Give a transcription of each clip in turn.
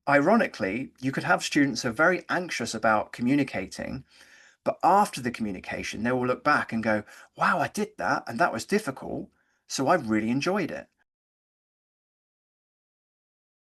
ironically, you could have students who are very anxious about communicating, but after the communication, they will look back and go, wow, I did that and that was difficult. So I really enjoyed it.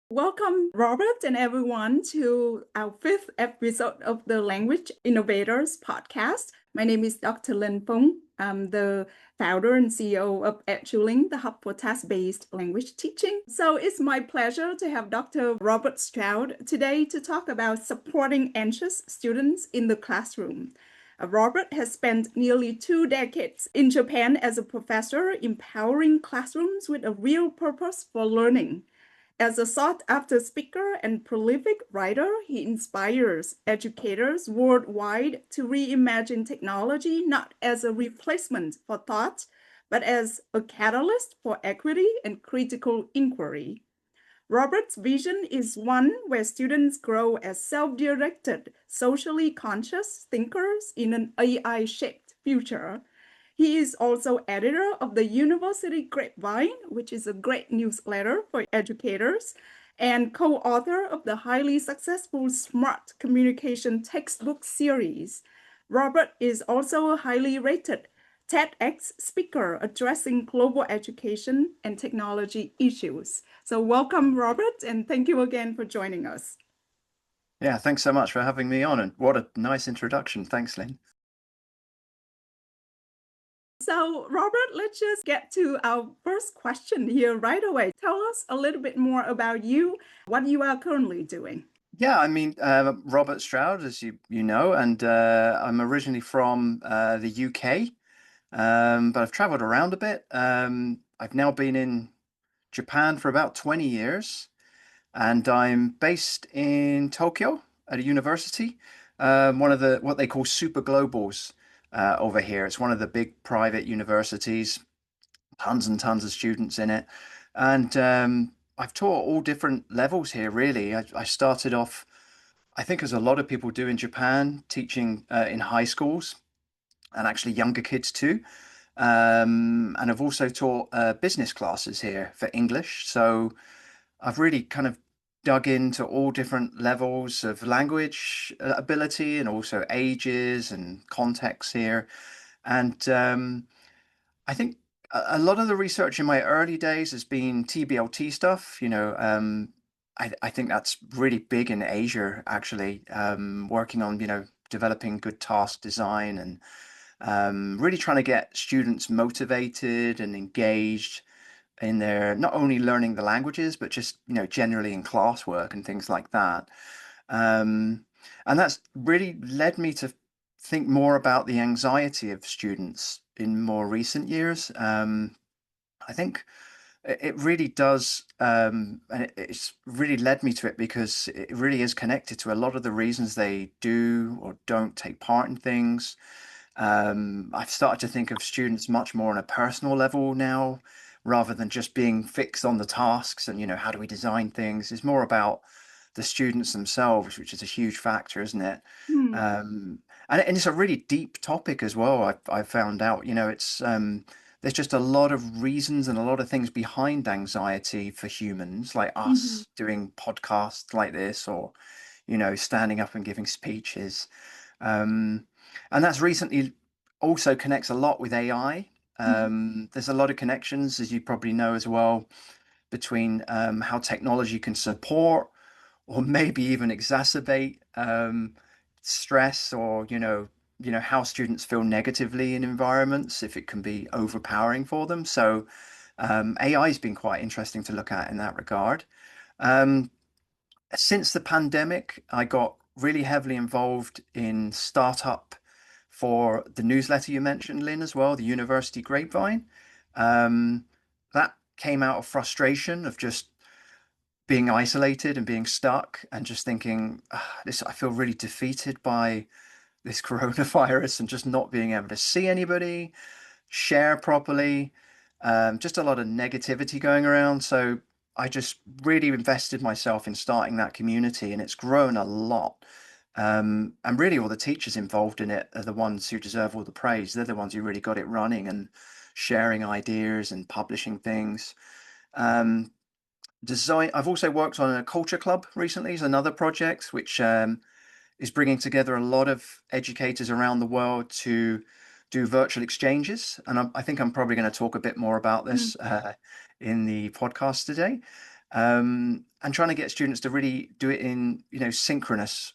Welcome, Robert, and everyone to our fifth episode of the Language Innovators podcast. My name is Dr. Linh Phung. I'm the founder and CEO of Eduling, the hub for task-based language teaching. So it's my pleasure to have Dr. Robert Stroud today to talk about supporting anxious students in the classroom. Robert has spent nearly 2 decades in Japan as a professor, empowering classrooms with a real purpose for learning. As a sought-after speaker and prolific writer, he inspires educators worldwide to reimagine technology not as a replacement for thought, but as a catalyst for equity and critical inquiry. Robert's vision is one where students grow as self-directed, socially conscious thinkers in an AI-shaped future. He is also editor of the University Grapevine, which is a great newsletter for educators, and co-author of the highly successful Smart Communication textbook series. Robert is also a highly rated TEDx speaker addressing global education and technology issues. So welcome, Robert, and thank you again for joining us. Yeah, thanks so much for having me on. And what a nice introduction. Thanks, Lynn. So, Robert, let's just get to our first question here right away. Tell us a little bit more about you, what you are currently doing. Yeah, I mean, Robert Stroud, as you know, and I'm originally from the UK, but I've traveled around a bit. I've now been in Japan for about 20 years, and I'm based in Tokyo at a university, one of the what they call super globals over here. It's one of the big private universities, tons and tons of students in it, and I've taught all different levels here. Really, I started off, I think, as a lot of people do in Japan, teaching in high schools and actually younger kids too. And I've also taught business classes here for English. So I've really kind of dug into all different levels of language ability and also ages and contexts here. And I think a lot of the research in my early days has been TBLT stuff. I think that's really big in Asia, actually, working on, developing good task design and really trying to get students motivated and engaged in their not only learning the languages, but just, generally in classwork and things like that. Um, and that's really led me to think more about the anxiety of students in more recent years. I think it really does, and it's really led me to it because it really is connected to a lot of the reasons they do or don't take part in things. I've started to think of students much more on a personal level now, rather than just being fixed on the tasks and, how do we design things? It's more about the students themselves, which is a huge factor, isn't it? Hmm. And it's a really deep topic as well. I've found out, there's just a lot of reasons and a lot of things behind anxiety for humans, like Mhm. us doing podcasts like this, or, standing up and giving speeches. Um, and that's recently also connects a lot with AI. Mhm. There's a lot of connections, as you probably know as well, between how technology can support or maybe even exacerbate stress, or how students feel negatively in environments if it can be overpowering for them. So AI has been quite interesting to look at in that regard. Um, since the pandemic, I got really heavily involved in startup for the newsletter you mentioned, Lynn, as well, the University Grapevine. Um, that came out of frustration of just being isolated and being stuck and just thinking, "Ah, this, I feel really defeated by this coronavirus and just not being able to see anybody, share properly, just a lot of negativity going around." So I just really invested myself in starting that community, and it's grown a lot. And really, all the teachers involved in it are the ones who deserve all the praise. They're the ones who really got it running and sharing ideas and publishing things. Um, design. I've also worked on a culture club recently, is another project which is bringing together a lot of educators around the world to do virtual exchanges. And I think I'm probably going to talk a bit more about Mm, this in the podcast today. And trying to get students to really do it in, synchronous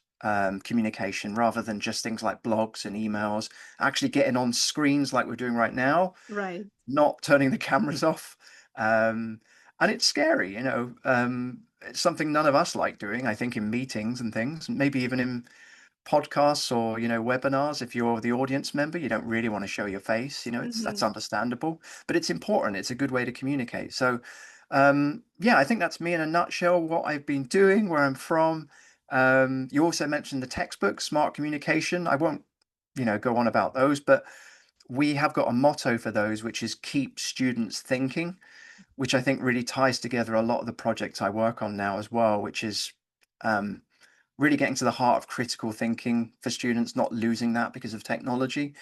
communication rather than just things like blogs and emails, actually getting on screens like we're doing right now, right. not turning the cameras off. Um, and it's scary, it's something none of us like doing, I think, in meetings and things, maybe even in podcasts or webinars. If you're the audience member, you don't really want to show your face. That's Hmm. understandable, but it's important. It's a good way to communicate. So yeah, I think that's me in a nutshell, what I've been doing, where I'm from. You also mentioned the textbook smart communication. I won't go on about those, but we have got a motto for those, which is keep students thinking, which I think really ties together a lot of the projects I work on now as well, which is um, really getting to the heart of critical thinking for students, not losing that because of technology.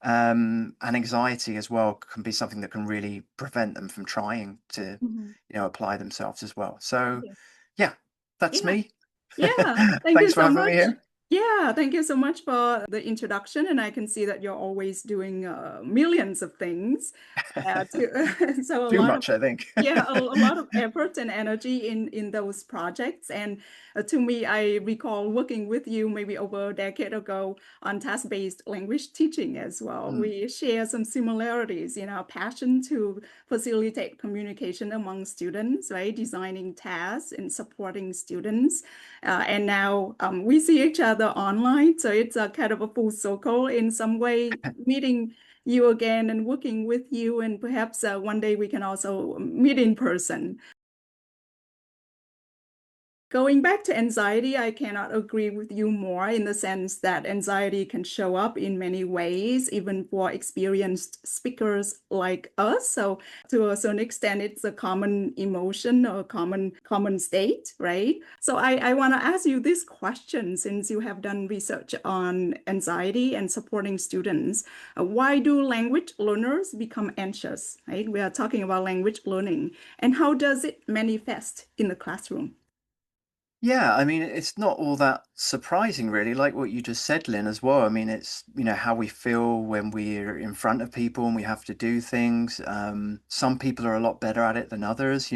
And anxiety as well can be something that can really prevent them from trying to, Hmm. apply themselves as well. So, Yeah. yeah, that's Yeah. me. Yeah. Thank you Thanks for so having me much. here. Yeah, thank you so much for the introduction. And I can see that you're always doing millions of things. So a Too lot of much, I think. yeah, a lot of effort and energy in those projects. And to me, I recall working with you maybe over a decade ago on task-based language teaching as well. Mm. We share some similarities in our passion to facilitate communication among students, right? Designing tasks and supporting students. And now we see each other online. So it's a kind of a full circle in some way, meeting you again and working with you. And perhaps one day we can also meet in person. Going back to anxiety, I cannot agree with you more in the sense that anxiety can show up in many ways, even for experienced speakers like us. So to a certain extent, it's a common emotion or common state, right? So I want to ask you this question since you have done research on anxiety and supporting students. Why do language learners become anxious, right? We are talking about language learning. And how does it manifest in the classroom? Yeah, I mean, it's not all that surprising, really, like what you just said, Lynn, as well. I mean, it's, how we feel when we're in front of people and we have to do things. Some people are a lot better at it than others.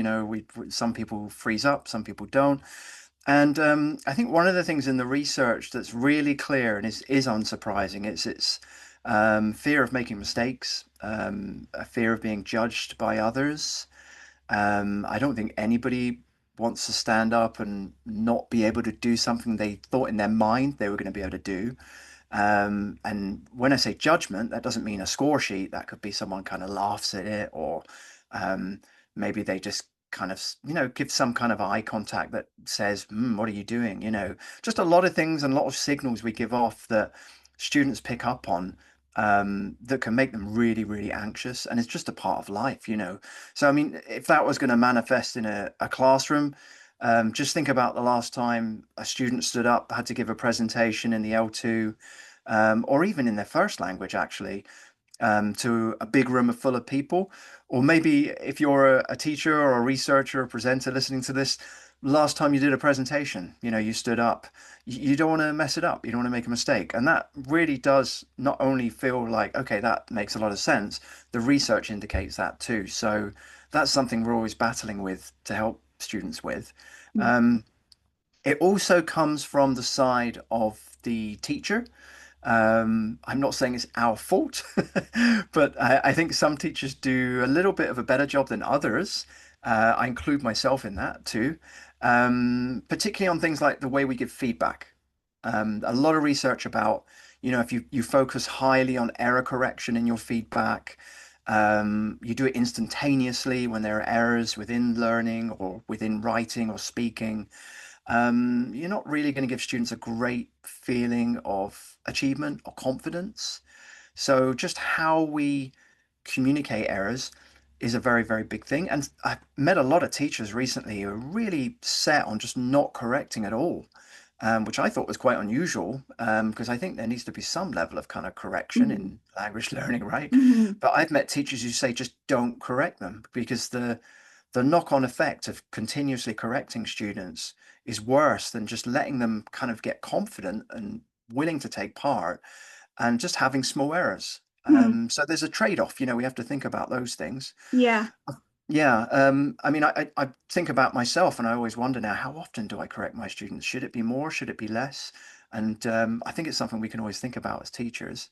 Some people freeze up, some people don't. And I think one of the things in the research that's really clear and is unsurprising, it's fear of making mistakes, a fear of being judged by others. I don't think anybody wants to stand up and not be able to do something they thought in their mind they were going to be able to do. And when I say judgment, that doesn't mean a score sheet. That could be someone kind of laughs at it, or um, maybe they just kind of, give some kind of eye contact that says, what are you doing? Just a lot of things and a lot of signals we give off that students pick up on that can make them really, really anxious. And it's just a part of life. So, I mean, if that was going to manifest in a classroom, just think about the last time a student stood up, had to give a presentation in the L2, or even in their first language, actually, to a big room full of people. Or maybe if you're a teacher or a researcher or a presenter listening to this, last time you did a presentation, you stood up. You don't want to mess it up. You don't want to make a mistake. And that really does not only feel like, okay, that makes a lot of sense, the research indicates that too. So that's something we're always battling with to help students with. Um, it also comes from the side of the teacher. I'm not saying it's our fault, but I think some teachers do a little bit of a better job than others. I include myself in that too, particularly on things like the way we give feedback. A lot of research about, if you focus highly on error correction in your feedback, you do it instantaneously when there are errors within learning or within writing or speaking, you're not really going to give students a great feeling of achievement or confidence. So just how we communicate errors is a very, very big thing. And I've met a lot of teachers recently who are really set on just not correcting at all, which I thought was quite unusual, because I think there needs to be some level of kind of correction Mhm. in language learning, right? Mhm. But I've met teachers who say just don't correct them because the the knock-on effect of continuously correcting students is worse than just letting them kind of get confident and willing to take part and just having small errors. Hmm. So there's a trade-off, we have to think about those things. Yeah. Yeah, I mean, I think about myself and I always wonder now, how often do I correct my students? Should it be more? Should it be less? And I think it's something we can always think about as teachers.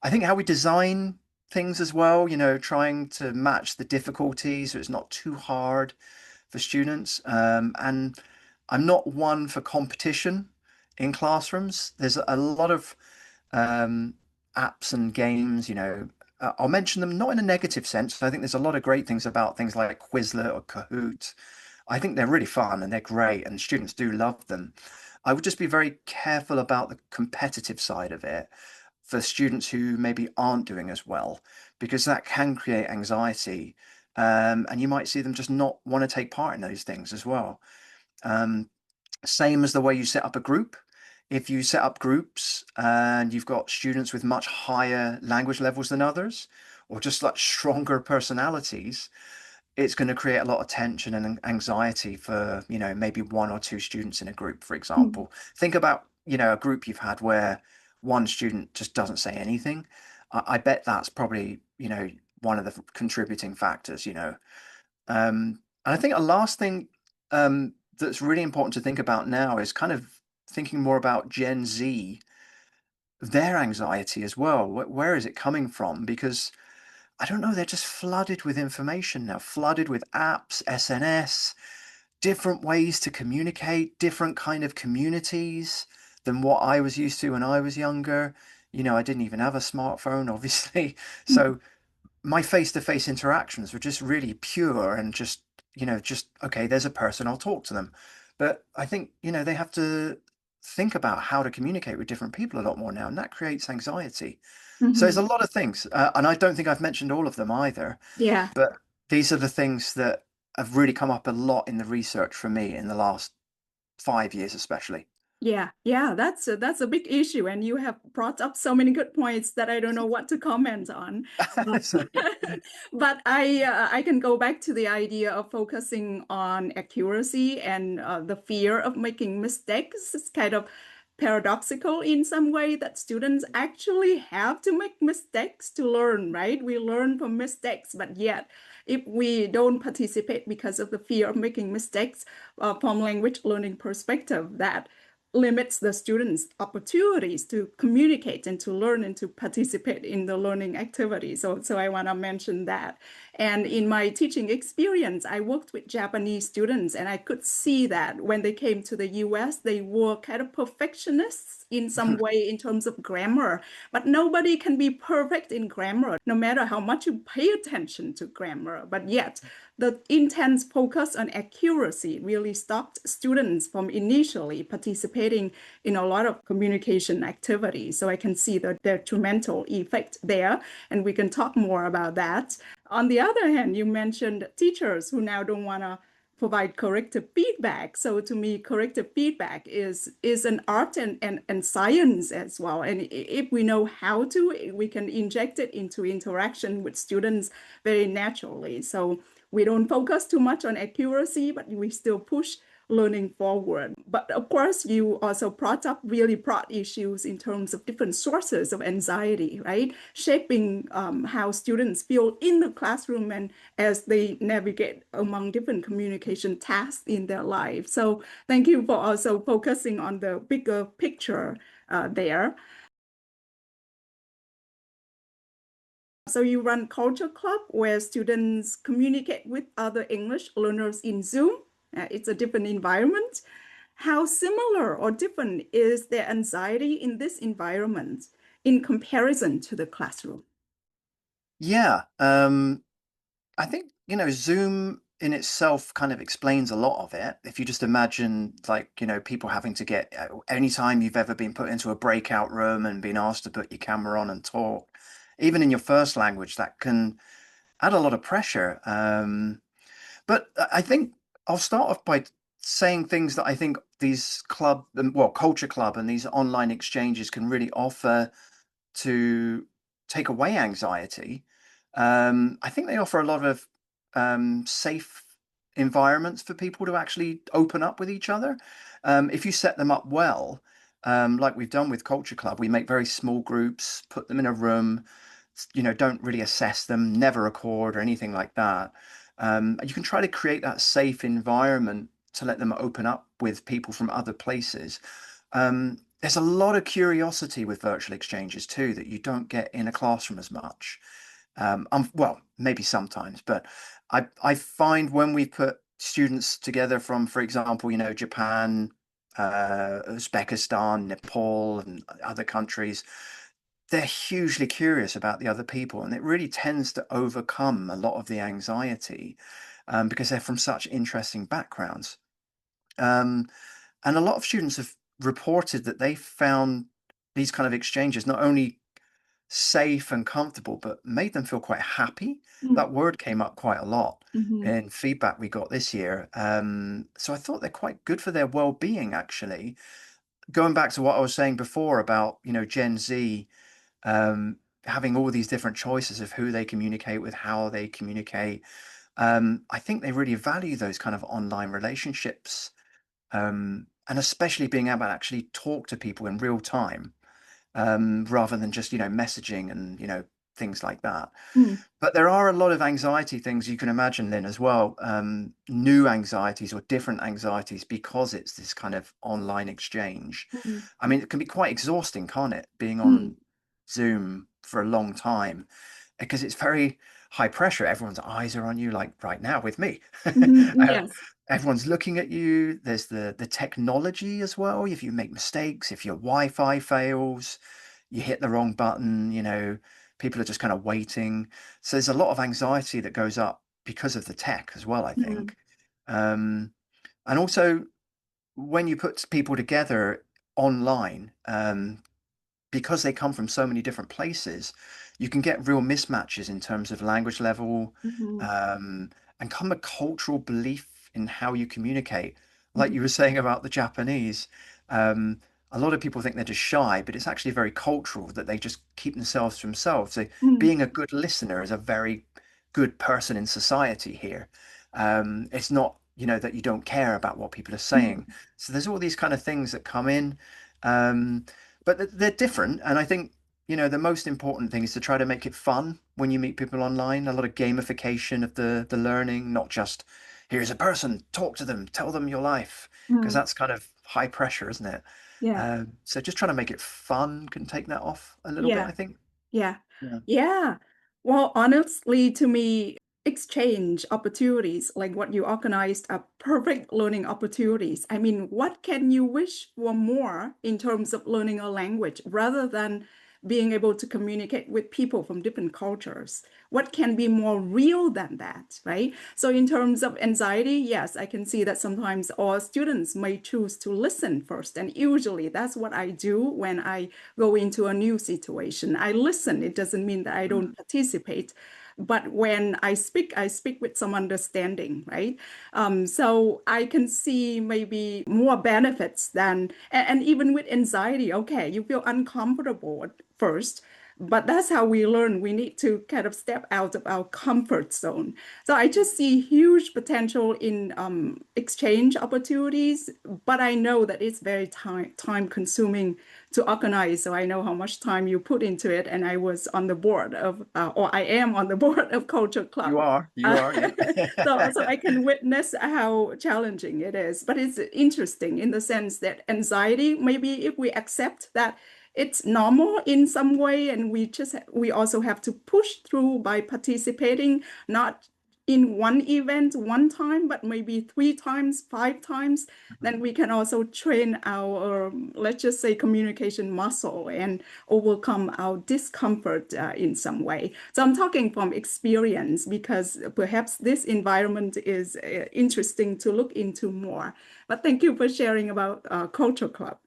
I think how we design things as well, trying to match the difficulty so it's not too hard for students. And I'm not one for competition in classrooms. There's a lot of um, apps and games, I'll mention them not in a negative sense. I think there's a lot of great things about things like Quizlet or Kahoot. I think they're really fun and they're great, and students do love them. I would just be very careful about the competitive side of it for students who maybe aren't doing as well, because that can create anxiety. And you might see them just not want to take part in those things as well. Um, Same as the way you set up a group. If you set up groups and you've got students with much higher language levels than others, or just like stronger personalities, it's going to create a lot of tension and anxiety for, maybe one or two students in a group, for Hmm. example. Think about, a group you've had where one student just doesn't say anything. I bet that's probably, one of the contributing factors, and I think a last thing that's really important to think about now is kind of thinking more about Gen Z, their anxiety as well. Where is it coming from? Because I don't know, they're just flooded with information now, flooded with apps, SNS, different ways to communicate, different kind of communities than what I was used to when I was younger. I didn't even have a smartphone, obviously. So my face-to-face interactions were just really pure and just okay, there's a person, I'll talk to them. But I think, they have to think about how to communicate with different people a lot more now, and that creates anxiety. So there's Hmm. a lot of things, and I don't think I've mentioned all of them either, Yeah. but these are the things that have really come up a lot in the research for me in the last 5 years, especially. Yeah, yeah, that's a big issue, and you have brought up so many good points that I don't know what to comment on. But, So, but I can go back to the idea of focusing on accuracy and the fear of making mistakes. It's kind of paradoxical in some way that students actually have to make mistakes to learn, right? We learn from mistakes, but yet if we don't participate because of the fear of making mistakes, from language learning perspective, that limits the students' opportunities to communicate and to learn and to participate in the learning activity. So I want to mention that. And in my teaching experience, I worked with Japanese students, and I could see that when they came to the US, they were kind of perfectionists in some way in terms of grammar. But nobody can be perfect in grammar, no matter how much you pay attention to grammar. But yet, the intense focus on accuracy really stopped students from initially participating in a lot of communication activities. So I can see the detrimental effect there, and we can talk more about that. On the other hand, you mentioned teachers who now don't want to provide corrective feedback. So to me, corrective feedback is an art and science as well. And if we know how to, we can inject it into interaction with students very naturally. So we don't focus too much on accuracy, but we still push learning forward. But of course, you also brought up really broad issues in terms of different sources of anxiety, right? Shaping how students feel in the classroom and as they navigate among different communication tasks in their life. So thank you for also focusing on the bigger picture there. So you run Culture Club where students communicate with other English learners in Zoom. It's a different environment. How similar or different is their anxiety in this environment in comparison to the classroom? yeah, I think, Zoom in itself kind of explains a lot of it. If you just imagine, like, people having to get, anytime you've ever been put into a breakout room and been asked to put your camera on and talk, even in your first language, that can add a lot of pressure. But I think I'll start off by saying things that I think these culture club and these online exchanges can really offer to take away anxiety. I think they offer a lot of safe environments for people to actually open up with each other. If you set them up well, like we've done with Culture Club, we make very small groups, put them in a room, don't really assess them, never record or anything like that. You can try to create that safe environment to let them open up with people from other places. There's a lot of curiosity with virtual exchanges too that you don't get in a classroom as much. Well, maybe sometimes, but I find when we put students together from, for example, Japan, Uzbekistan, Nepal, and other countries, they're hugely curious about the other people, and it really tends to overcome a lot of the anxiety because they're from such interesting backgrounds. Um, and a lot of students have reported that they found these kind of exchanges not only safe and comfortable, but made them feel quite happy. Mm, That word came up quite a lot mhm, in feedback we got this year. So I thought they're quite good for their well-being, actually. Going back to what I was saying before about, Gen Z um, having all these different choices of who they communicate with, how they communicate. I think they really value those kind of online relationships, and especially being able to actually talk to people in real time, rather than just messaging and things like that. mm, But there are a lot of anxiety things you can imagine, Lynn, as well. New anxieties or different anxieties because it's this kind of online exchange. mm, I mean, it can be quite exhausting, can't it? Being mm, on Zoom for a long time because it's very high pressure. Everyone's eyes are on you, like right now with me. mhm, Uh, yes. Everyone's looking at you. There's the technology as well. If you make mistakes, if your Wi-Fi fails, you hit the wrong button, people are just kind of waiting. So there's a lot of anxiety that goes up because of the tech as well, I Mm, think. Um, and also when you put people together online, because they come from so many different places, you can get real mismatches in terms of language level, mhm, um, and kind of cultural belief in how you communicate. Like mm, you were saying about the Japanese, um, a lot of people think they're just shy, but it's actually very cultural that they just keep themselves to themselves. So mm, being a good listener is a very good person in society here. It's not, that you don't care about what people are saying. mm, So there's all these kind of things that come in. Um, but they're different. And I think, the most important thing is to try to make it fun when you meet people online. A lot of gamification of the learning, not just here's a person, talk to them, tell them your life, because mm, that's kind of high pressure, isn't it? yeah. So just trying to make it fun can take that off a little bit, Yeah. I think. Yeah. Yeah. Yeah. Well, honestly, to me, exchange opportunities like what you organized are perfect learning opportunities. I mean, what can you wish for more in terms of learning a language rather than being able to communicate with people from different cultures? What can be more real than that, right? So, in terms of anxiety, yes, I can see that sometimes our students may choose to listen first. And usually that's what I do when I go into a new situation. I listen. It doesn't mean that I don't Mm. participate. But when I speak with some understanding, right? So I can see maybe more benefits and even with anxiety, okay, you feel uncomfortable at first, but that's how we learn. We need to kind of step out of our comfort zone. So I just see huge potential in exchange opportunities, but I know that it's very time consuming to organize. So I know how much time you put into it, and I was on the board of, or I am on the board of Culture You Club. are, you Uh, are, yeah. so I can witness how challenging it is, but it's interesting in the sense that anxiety, maybe if we accept that it's normal in some way, and we also have to push through by participating, not in one event one time, but maybe three times, five times, then we can also train our, let's just say, communication muscle and overcome our discomfort in some way. So I'm talking from experience because perhaps this environment is interesting to look into more. But thank you for sharing about Culture Club.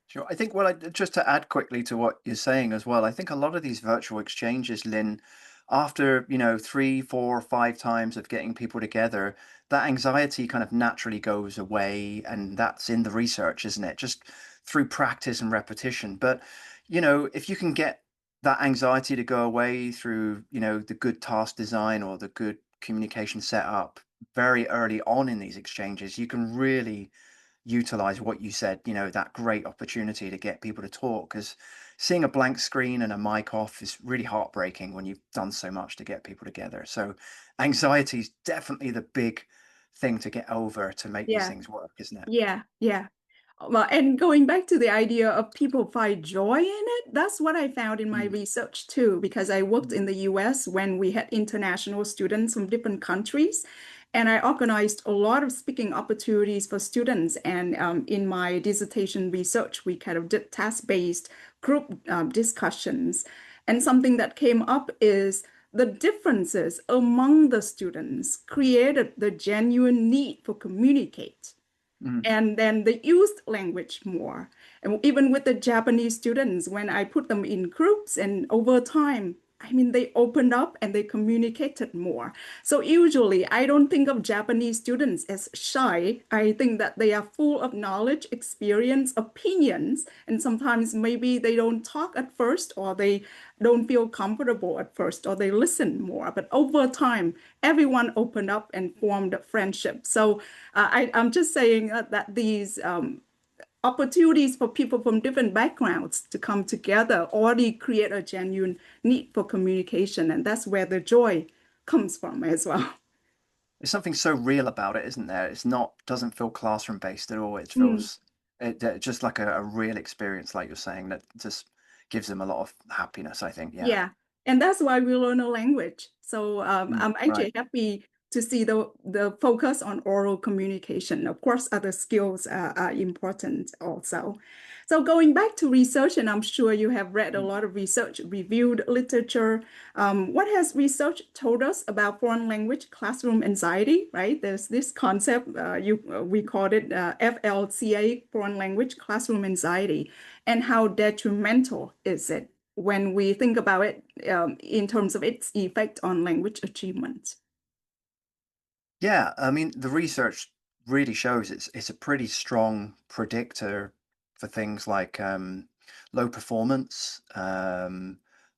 Sure. I think, well, just to add quickly to what you're saying as well, I think a lot of these virtual exchanges, Lynn, after, three, four, five times of getting people together, that anxiety kind of naturally goes away. And that's in the research, isn't it? Just through practice and repetition. But, if you can get that anxiety to go away through, the good task design or the good communication setup, very early on in these exchanges, you can really utilize what you said, that great opportunity to get people to talk. Because seeing a blank screen and a mic off is really heartbreaking when you've done so much to get people together. So anxiety is definitely the big thing to get over to make these Yeah. things work, isn't it? Yeah, yeah. Well, and going back to the idea of people find joy in it, that's what I found in my Mm, research too, because I worked mm, in the US when we had international students from different countries. And I organized a lot of speaking opportunities for students. And in my dissertation research, we kind of did task-based group discussions. And something that came up is the differences among the students created the genuine need for communicate, mm. and then they used language more. And even with the Japanese students, when I put them in groups and over time, I mean, they opened up and they communicated more. So usually, I don't think of Japanese students as shy. I think that they are full of knowledge, experience, opinions, and sometimes maybe they don't talk at first, or they don't feel comfortable at first, or they listen more. But over time, everyone opened up and formed a friendship. So I'm just saying that these opportunities for people from different backgrounds to come together already create a genuine need for communication. And that's where the joy comes from as well. There's something so real about it, isn't there? It's not doesn't feel classroom based at all. It Mm. feels just like a real experience, like you're saying, that just gives them a lot of happiness, I think. Yeah. Yeah, and that's why we learn a language. So Mm, I'm right. actually happy to see the focus on oral communication. Of course, other skills are important also. So going back to research, and I'm sure you have read a Mm. lot of research, reviewed literature. What has research told us about foreign language classroom anxiety? Right? There's this concept we called it FLCA, foreign language classroom anxiety, and how detrimental is it when we think about it in terms of its effect on language achievement. Yeah, I mean, the research really shows it's a pretty strong predictor for things like low performance,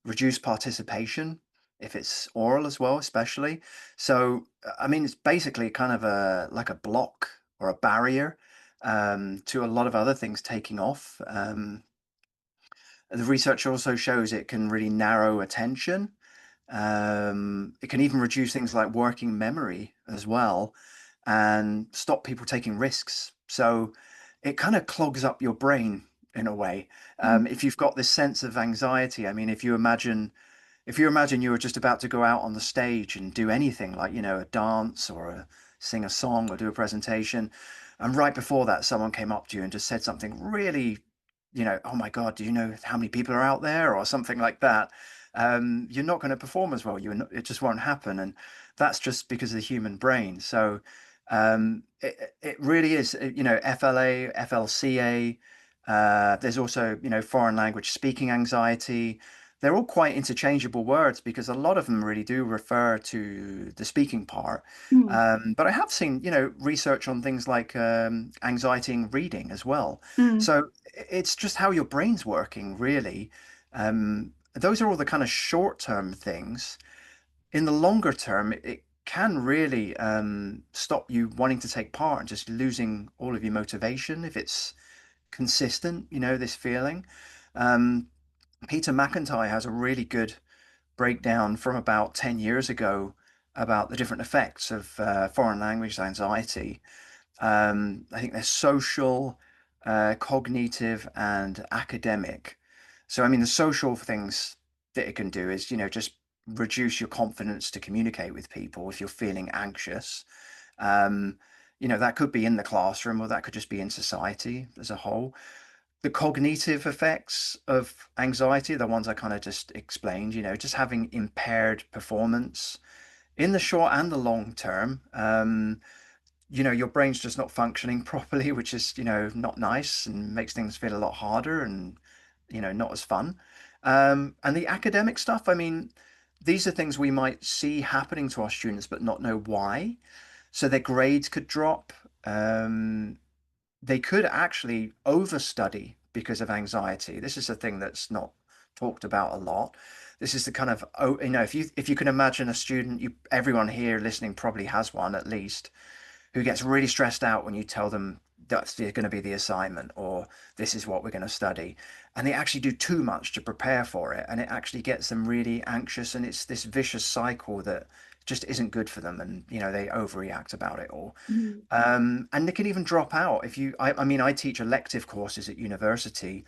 reduced participation, if it's oral as well, especially. So, I mean, it's basically kind of like a block or a barrier to a lot of other things taking off. The research also shows it can really narrow attention. It can even reduce things like working memory as well and stop people taking risks. So it kind of clogs up your brain in a way. Mm, If you've got this sense of anxiety, I mean, if you imagine you were just about to go out on the stage and do anything like, a dance or sing a song or do a presentation, and right before that, someone came up to you and just said something really, oh my God, do you know how many people are out there or something like that? You're not going to perform as well. It just won't happen. And that's just because of the human brain. So it really is, FLA, FLCA. There's also, foreign language speaking anxiety. They're all quite interchangeable words because a lot of them really do refer to the speaking part. mm, But I have seen, research on things like anxiety in reading as well. mm, So it's just how your brain's working, really. Those are all the kind of short-term things. In the longer term, it can really stop you wanting to take part and just losing all of your motivation if it's consistent, this feeling. Um, Peter McIntyre has a really good breakdown from about 10 years ago about the different effects of foreign language anxiety. I think they're social, cognitive, and academic. So, I mean, the social things that it can do is, just reduce your confidence to communicate with people if you're feeling anxious. Um, that could be in the classroom or that could just be in society as a whole. The cognitive effects of anxiety, the ones I kind of just explained, just having impaired performance in the short and the long term. Your brain's just not functioning properly, which is, not nice and makes things feel a lot harder and, not as fun. And the academic stuff, I mean, these are things we might see happening to our students, but not know why. So their grades could drop. They could actually overstudy because of anxiety. This is a thing that's not talked about a lot. this is the kind of, oh, if you can imagine a student, everyone here listening probably has one at least, who gets really stressed out when you tell them that's going to be the assignment or this is what we're going to study. And they actually do too much to prepare for it. And it actually gets them really anxious. And it's this vicious cycle that just isn't good for them. And, they overreact about it all. Mhm. And they can even drop out. I mean, I teach elective courses at university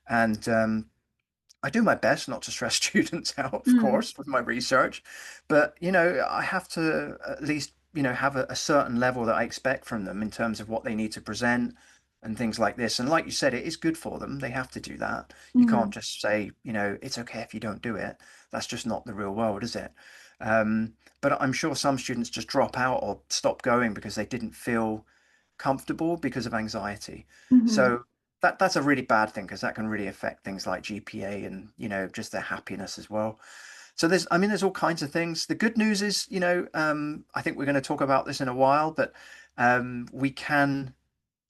and I do my best not to stress students out, of Mhm. course, with my research, but I have to at least have a certain level that I expect from them in terms of what they need to present and things like this. And like you said, it is good for them. They have to do that. You can't Mhm. just say, it's okay if you don't do it. That's just not the real world, is it? But I'm sure some students just drop out or stop going because they didn't feel comfortable because of anxiety. Mhm. So that's a really bad thing because that can really affect things like GPA and just their happiness as well. So there's all kinds of things. The good news is, I think we're going to talk about this in a while, but we can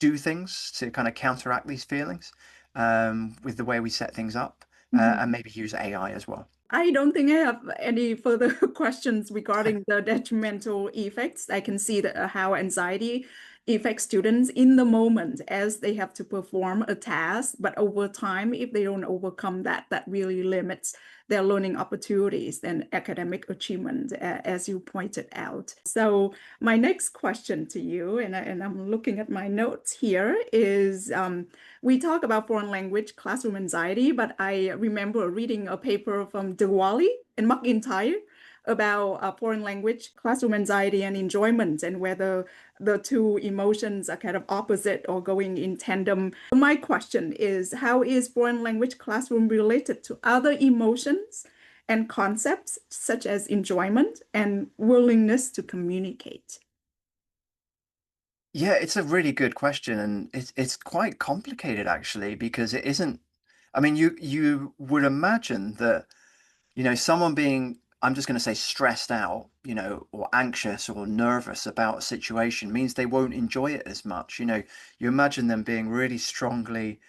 do things to kind of counteract these feelings with the way we set things up Mhm. and maybe use AI as well. I don't think I have any further questions regarding the detrimental effects. I can see that how anxiety affects students in the moment as they have to perform a task, but over time, if they don't overcome that, that really limits their learning opportunities and academic achievement, as you pointed out. So my next question to you, and I'm looking at my notes here, is we talk about foreign language classroom anxiety, but I remember reading a paper from Diwali and McIntyre about foreign language classroom anxiety and enjoyment and whether the two emotions are kind of opposite or going in tandem. My question is, how is foreign language classroom related to other emotions and concepts such as enjoyment and willingness to communicate? Yeah, it's a really good question, and it's quite complicated actually because it isn't. I mean, you would imagine that someone being, I'm just going to say stressed out, or anxious or nervous about a situation means they won't enjoy it as much. You imagine them being really strongly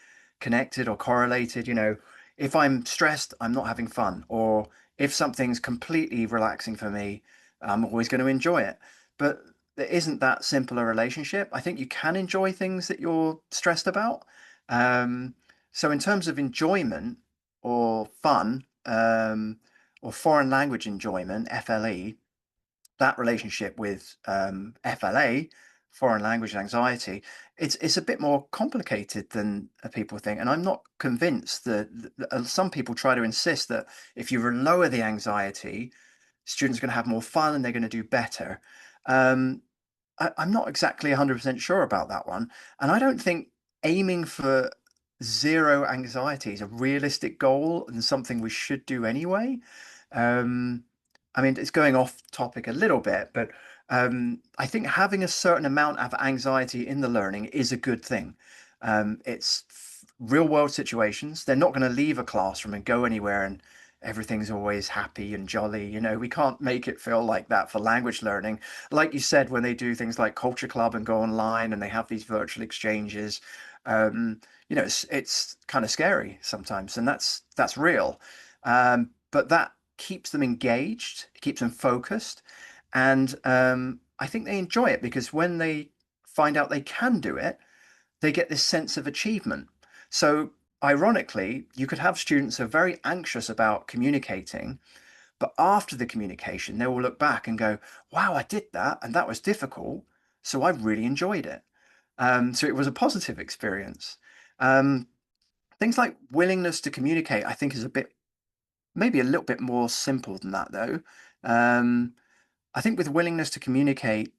connected or correlated. If I'm stressed, I'm not having fun, or if something's completely relaxing for me, I'm always going to enjoy it. But there isn't that simple a relationship. I think you can enjoy things that you're stressed about. Um, so in terms of enjoyment or fun, or foreign language enjoyment, FLE, that relationship with FLA, foreign language anxiety, it's a bit more complicated than people think. And I'm not convinced that some people try to insist that if you lower the anxiety, students are going to have more fun and they're going to do better. Um, I'm not exactly 100% sure about that one. And I don't think aiming for zero anxiety is a realistic goal and something we should do anyway. Um, I mean, it's going off topic a little bit, but I think having a certain amount of anxiety in the learning is a good thing. It's real world situations. They're not going to leave a classroom and go anywhere and everything's always happy and jolly. We can't make it feel like that for language learning. Like you said, when they do things like Culture Club and go online and they have these virtual exchanges, um, it's kind of scary sometimes, and that's real. But that keeps them engaged, it keeps them focused, and I think they enjoy it because when they find out they can do it, they get this sense of achievement. So, ironically, you could have students who are very anxious about communicating, but after the communication, they will look back and go, wow, I did that, and that was difficult. So, I really enjoyed it. So, it was a positive experience. Um, Things like willingness to communicate, I think, is maybe a little bit more simple than that, though. Um, I think with willingness to communicate,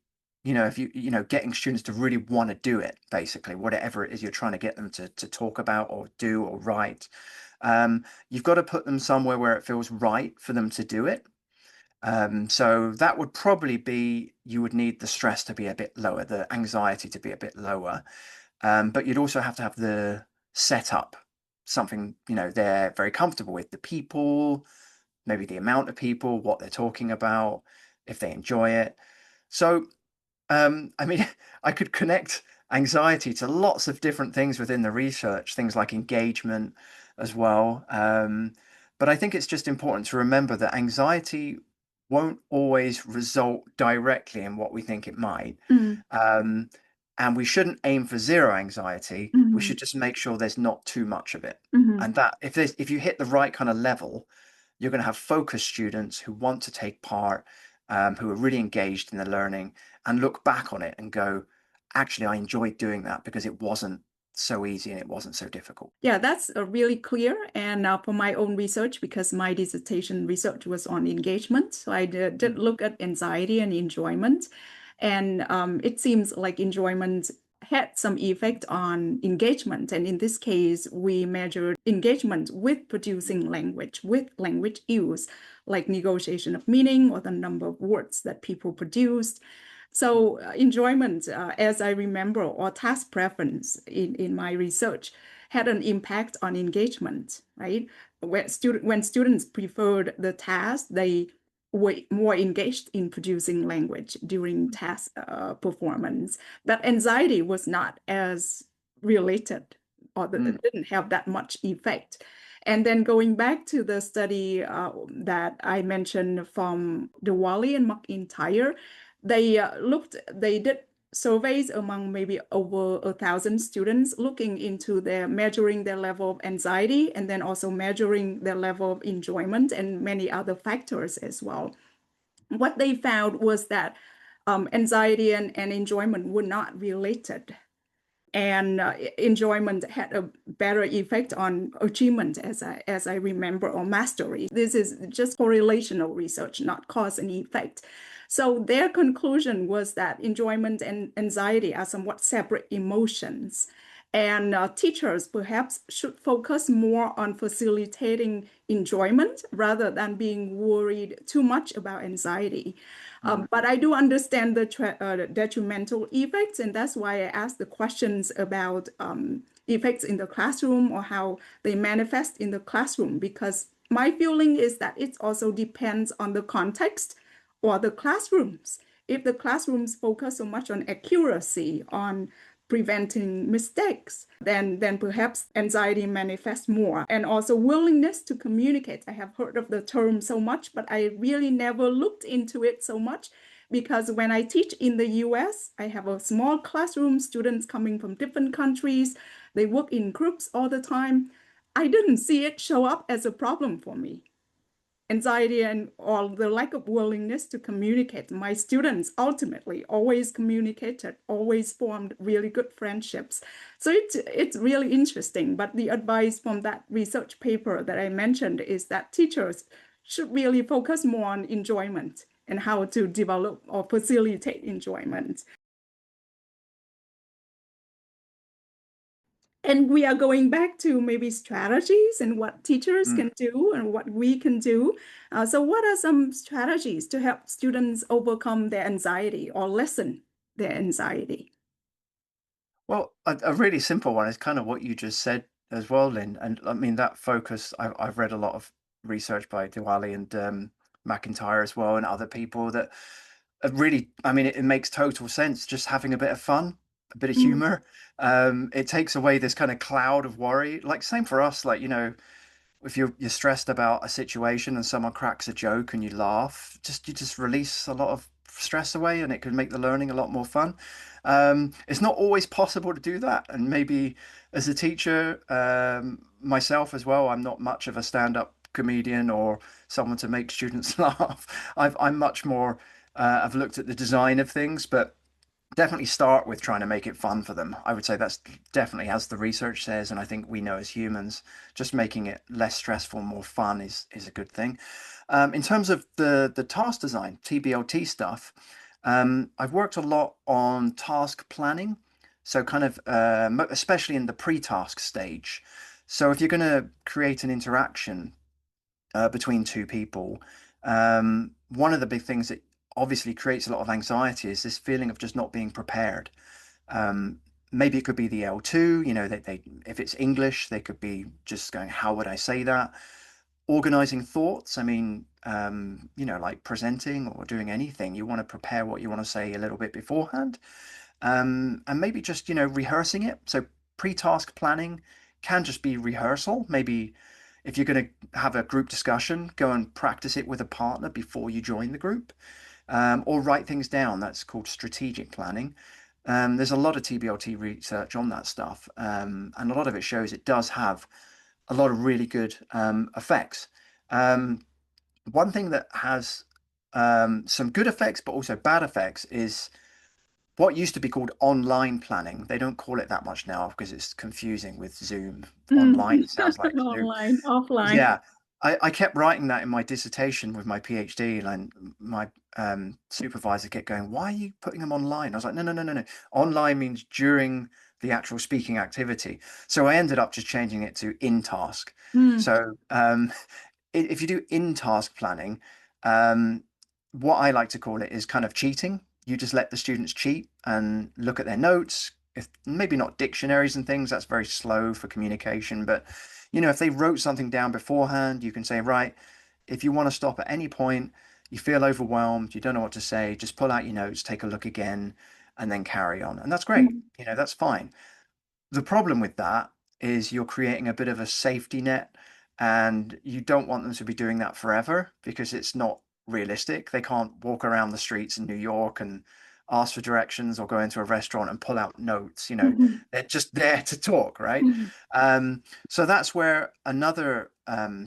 if getting students to really want to do it, basically, whatever it is you're trying to get them to talk about or do or write, you've got to put them somewhere where it feels right for them to do it. So that would probably be, you would need the stress to be a bit lower, the anxiety to be a bit lower. But you'd also have to have the setup, something, they're very comfortable with, the people, maybe the amount of people, what they're talking about, if they enjoy it. So, I mean, I could connect anxiety to lots of different things within the research, things like engagement as well. But I think it's just important to remember that anxiety won't always result directly in what we think it might. Mm, Um, and we shouldn't aim for zero anxiety. We mhm, should just make sure there's not too much of it. mhm. And that if you hit the right kind of level, you're going to have focused students who want to take part, who are really engaged in the learning and look back on it and go, actually, I enjoyed doing that because it wasn't so easy and it wasn't so difficult. Yeah, that's really clear. And for my own research, because my dissertation research was on engagement, so I did Mm, look at anxiety and enjoyment. And it seems like enjoyment had some effect on engagement. And in this case, we measured engagement with producing language, with language use, like negotiation of meaning or the number of words that people produced. mm, So enjoyment, as I remember, or task preference in my research had an impact on engagement, right? When students preferred the task, they were more engaged in producing language during task performance. But anxiety was not as related or mm, didn't have that much effect. And then going back to the study that I mentioned from Diwali and McIntyre, they did surveys among maybe over 1,000 students looking into their measuring their level of anxiety and then also measuring their level of enjoyment and many other factors as well. What they found was that anxiety and enjoyment were not related, and enjoyment had a better effect on achievement, as I remember, or mastery. This is just correlational research, not cause and effect. So their conclusion was that enjoyment and anxiety are somewhat separate emotions. And teachers perhaps should focus more on facilitating enjoyment rather than being worried too much about anxiety. mm. But I do understand the detrimental effects, and that's why I asked the questions about effects in the classroom or how they manifest in the classroom, because my feeling is that it also depends on the context or the classrooms. If the classrooms focus so much on accuracy, on preventing mistakes, then perhaps anxiety manifests more. And also willingness to communicate. I have heard of the term so much, but I really never looked into it so much, because when I teach in the US, I have a small classroom, students coming from different countries. They work in groups all the time. I didn't see it show up as a problem for me, anxiety and all the lack of willingness to communicate. My students ultimately always communicated, always formed really good friendships. So it's really interesting. But the advice from that research paper that I mentioned is that teachers should really focus more on enjoyment and how to develop or facilitate enjoyment. And we are going back to maybe strategies and what teachers Mm. can do and what we can do. So what are some strategies to help students overcome their anxiety or lessen their anxiety? Well, a really simple one is kind of what you just said as well, Lynn. And I mean, that focus, I've read a lot of research by Diwali and McIntyre as well, and other people that really, I mean, it makes total sense. Just having a bit of fun, a bit of Mm, humor. It takes away this kind of cloud of worry. Like, same for us, like, if you're stressed about a situation and someone cracks a joke and you laugh, you just release a lot of stress away and it can make the learning a lot more fun. It's not always possible to do that, and maybe as a teacher, myself as well, I'm not much of a stand-up comedian or someone to make students laugh. I'm much more. I've looked at the design of things, but definitely start with trying to make it fun for them. I would say that's definitely, as the research says, and I think we know as humans, just making it less stressful, more fun is a good thing. In terms of the task design, TBLT stuff, I've worked a lot on task planning, so kind of especially in the pre-task stage. So if you're going to create an interaction between two people, one of the big things that obviously creates a lot of anxiety is this feeling of just not being prepared. Um, Maybe it could be the L2, they if it's English, they could be just going, how would I say that? Organizing thoughts. I mean, like presenting or doing anything, you want to prepare what you want to say a little bit beforehand. And maybe just, rehearsing it. So pre-task planning can just be rehearsal. Maybe if you're going to have a group discussion, go and practice it with a partner before you join the group, or write things down. That's called strategic planning. There's a lot of TBLT research on that stuff, and a lot of it shows it does have a lot of really good effects. One thing that has some good effects, but also bad effects, is what used to be called online planning. They don't call it that much now because it's confusing with Zoom. Mm. Online sounds like Zoom. Online, offline. Yeah, I kept writing that in my dissertation with my PhD, and my supervisor kept going, "Why are you putting them online?" I was like, "No, no, no, no, no. Online means during the actual speaking activity." So I ended up just changing it to in task. Mm. So if you do in task planning, um, what I like to call it is kind of cheating. You just let the students cheat and look at their notes. If maybe not dictionaries and things, that's very slow for communication. But if they wrote something down beforehand, you can say, right, if you want to stop at any point, you feel overwhelmed, you don't know what to say, just pull out your notes, take a look again, and then carry on. And that's great. Mm. That's fine. The problem with that is you're creating a bit of a safety net, and you don't want them to be doing that forever because it's not realistic. They can't walk around the streets in New York and ask for directions or go into a restaurant and pull out notes. Mhm. They're just there to talk, right? Mhm. So that's where another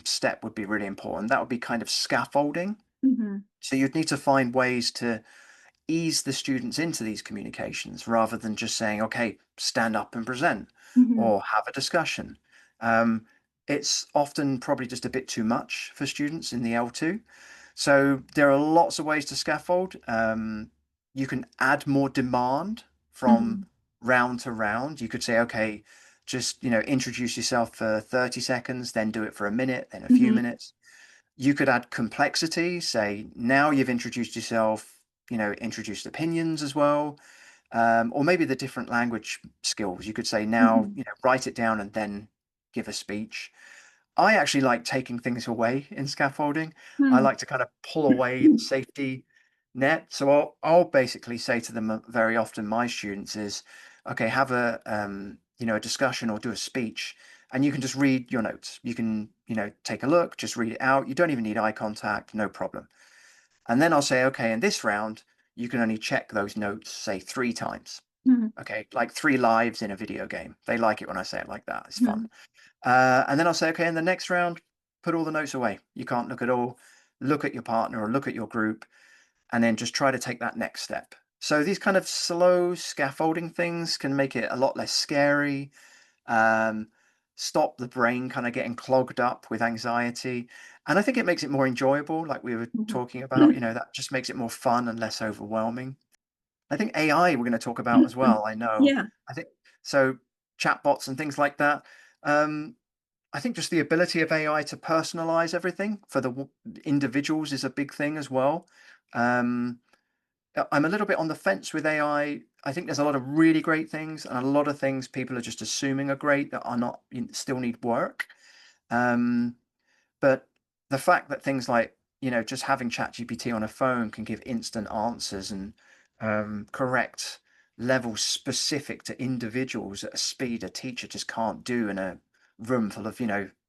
step would be really important. That would be kind of scaffolding. Mhm. So you'd need to find ways to ease the students into these communications rather than just saying, okay, stand up and present Mhm. or have a discussion. Um, it's often probably just a bit too much for students in the L2. So there are lots of ways to scaffold. You can add more demand from Mhm. round to round. You could say, okay, just introduce yourself for 30 seconds, then do it for a minute, then a few Mhm. minutes. You could add complexity, say now you've introduced yourself, introduced opinions as well, or maybe the different language skills. You could say now, Mhm. write it down and then give a speech. I actually like taking things away in scaffolding. I Mhm. like to kind of pull away the safety net. So I'll basically say to them very often, my students is, okay, have a discussion or do a speech, and you can just read your notes. You can, take a look, just read it out. You don't even need eye contact, no problem. And then I'll say, okay, in this round, you can only check those notes, say 3 times. Mhm. Okay, like 3 lives in a video game. They like it when I say it like that. It's fun. Mhm. And then I'll say, okay, in the next round, put all the notes away. You can't look at all. Look at your partner or look at your group, and then just try to take that next step. So these kind of slow scaffolding things can make it a lot less scary, um, stop the brain kind of getting clogged up with anxiety. And I think it makes it more enjoyable, like we were Mhm. talking about, that just makes it more fun and less overwhelming. I think AI we're going to talk about as well. I know. Yeah. I think so, chatbots and things like that. Um, I think just the ability of AI to personalize everything for the individuals is a big thing as well. Um, I'm a little bit on the fence with AI. I think there's a lot of really great things and a lot of things people are just assuming are great that are not, still need work. Um, but the fact that things like, just having ChatGPT on a phone can give instant answers and correct levels specific to individuals at a speed a teacher just can't do in a room full of,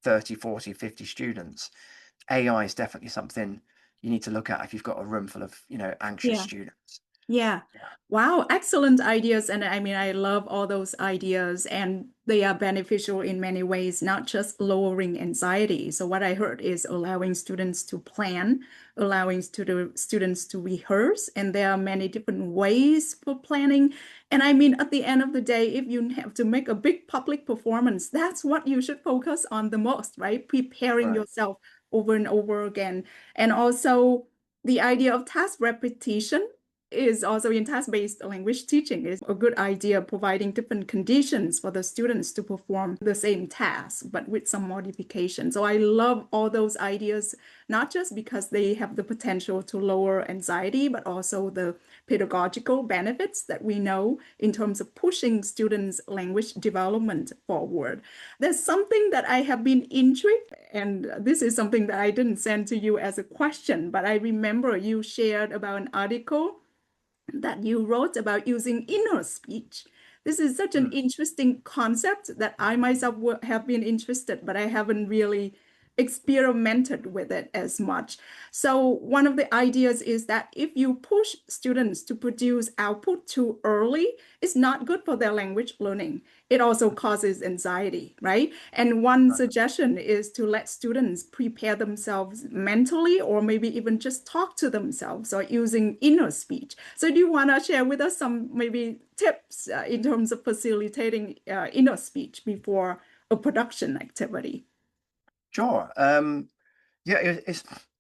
30, 40, 50 students. AI is definitely something you need to look at if you've got a room full of, anxious Yeah. students. Yeah. Yeah. Wow, excellent ideas. And I mean, I love all those ideas, and they are beneficial in many ways, not just lowering anxiety. So what I heard is allowing students to plan, allowing students to rehearse, and there are many different ways for planning. And I mean, at the end of the day, if you have to make a big public performance, that's what you should focus on the most, right? Preparing Right. yourself over and over again. And also the idea of task repetition is also in task-based language teaching is a good idea, providing different conditions for the students to perform the same task, but with some modification. So I love all those ideas, not just because they have the potential to lower anxiety, but also the pedagogical benefits that we know in terms of pushing students' language development forward. There's something that I have been intrigued, and this is something that I didn't send to you as a question, but I remember you shared about an article that you wrote about using inner speech. This is such an Mm. interesting concept that I myself have been interested, but I haven't really experimented with it as much. So one of the ideas is that if you push students to produce output too early, it's not good for their language learning. It also causes anxiety, right? And one suggestion is to let students prepare themselves mentally, or maybe even just talk to themselves or using inner speech. So do you want to share with us some maybe tips in terms of facilitating inner speech before a production activity? Sure. Yeah,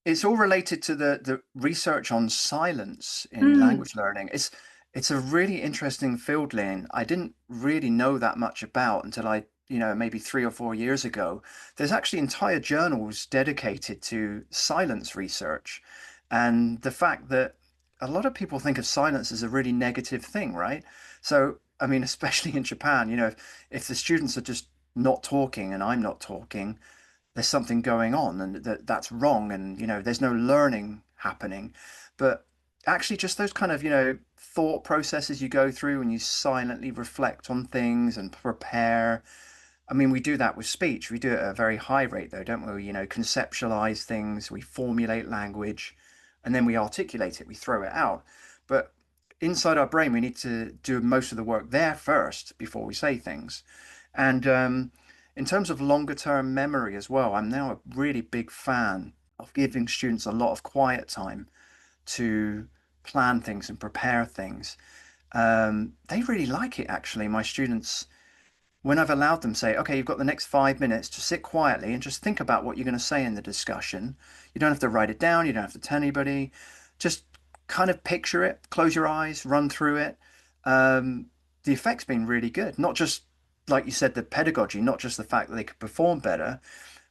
it's all related to the research on silence in Mm, language learning. It's a really interesting field, Lynn. I didn't really know that much about until maybe 3 or 4 years ago. There's actually entire journals dedicated to silence research, and the fact that a lot of people think of silence as a really negative thing, right? So, I mean, especially in Japan, if the students are just not talking and I'm not talking, there's something going on and that's wrong, and there's no learning happening. But actually just those kind of thought processes you go through when you silently reflect on things and prepare. I mean, we do that with speech. We do it at a very high rate though, don't we? Conceptualize things, we formulate language, and then we articulate it, we throw it out. But inside our brain we need to do most of the work there first before we say things. And in terms of longer term memory as well, I'm now a really big fan of giving students a lot of quiet time to plan things and prepare things. They really like it, actually. My students, when I've allowed them, say, okay, you've got the next 5 minutes to sit quietly and just think about what you're going to say in the discussion. You don't have to write it down, you don't have to tell anybody. Just kind of picture it, close your eyes, run through it. Um, the effect's been really good. Not just, like you said, the pedagogy, not just the fact that they could perform better,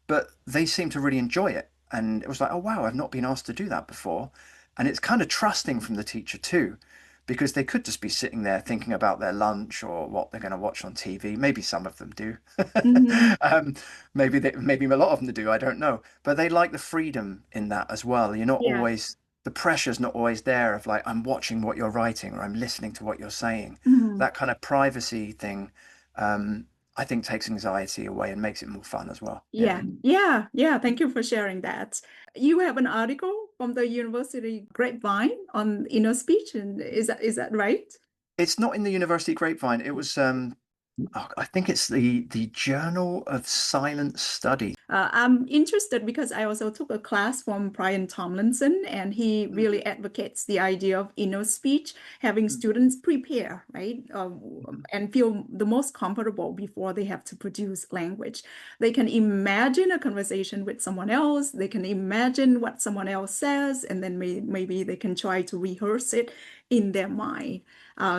but they seem to really enjoy it. And it was like, oh, wow, I've not been asked to do that before. And it's kind of trusting from the teacher too, because they could just be sitting there thinking about their lunch or what they're going to watch on TV. Maybe some of them do. mhm. um, maybe a lot of them do. I don't know. But they like the freedom in that as well. You're not Yeah. always, the pressure's not always there of like, I'm watching what you're writing or I'm listening to what you're saying. Mhm. That kind of privacy thing, um, I think takes anxiety away and makes it more fun as well. Yeah. Yeah, yeah, yeah. Thank you for sharing that. You have an article from the University Grapevine on inner speech, and is that right? It's not in the University Grapevine. It was I think it's the Journal of Silent Study. I'm interested because I also took a class from Brian Tomlinson, and he Mm, really advocates the idea of inner speech, having mm, students prepare, right? mhm. And feel the most comfortable before they have to produce language. They can imagine a conversation with someone else, they can imagine what someone else says, and then maybe they can try to rehearse it in their mind.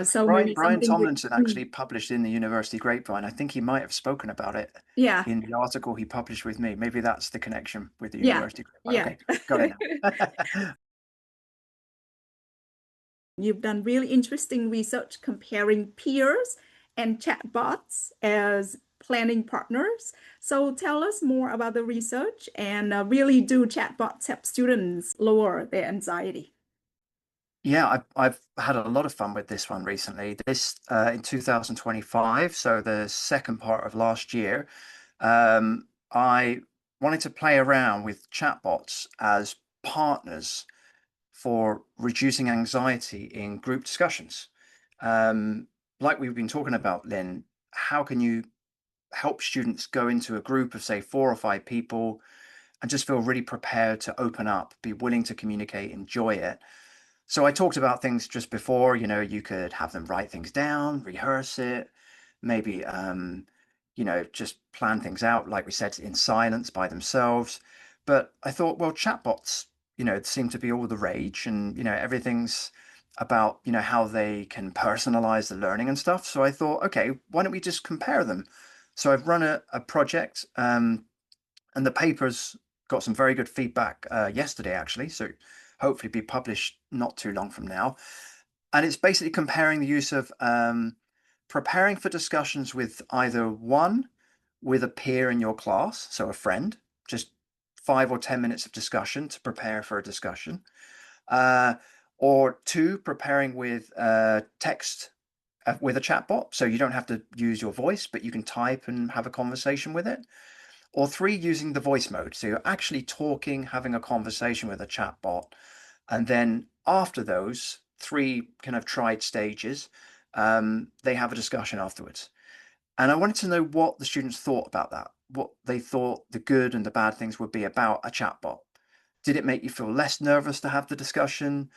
So maybe Brian something with, Tomlinson actually published in the University Grapevine. I think he might have spoken about it yeah, in the article he published with me. Maybe that's the connection with the yeah, University Grapevine. yeah. Okay, got it now. You've done really interesting research comparing peers and chatbots as planning partners. So tell us more about the research, and really do chatbots help students lower their anxiety? Yeah, I've had a lot of fun with this one recently. This in 2025, so the second part of last year, I wanted to play around with chatbots as partners for reducing anxiety in group discussions. Um, like we've been talking about, Lynn, how can you help students go into a group of, say, 4 or 5 people and just feel really prepared to open up, be willing to communicate, enjoy it? So I talked about things just before, you could have them write things down, rehearse it, maybe, just plan things out, like we said, in silence by themselves. But I thought, well, chatbots, seem to be all the rage, and, everything's about, how they can personalize the learning and stuff. So I thought, okay, why don't we just compare them? So I've run a project, and the paper's got some very good feedback yesterday, actually. So hopefully be published not too long from now. And it's basically comparing the use of preparing for discussions with either one, with a peer in your class, so a friend, just 5 or 10 minutes of discussion to prepare for a discussion, uh, or two, preparing with text with a chatbot, so you don't have to use your voice, but you can type and have a conversation with it, or three, using the voice mode. So you're actually talking, having a conversation with a chatbot. And then after those three kind of tried stages, they have a discussion afterwards. And I wanted to know what the students thought about that, what they thought the good and the bad things would be about a chatbot. Did it make you feel less nervous to have the discussion?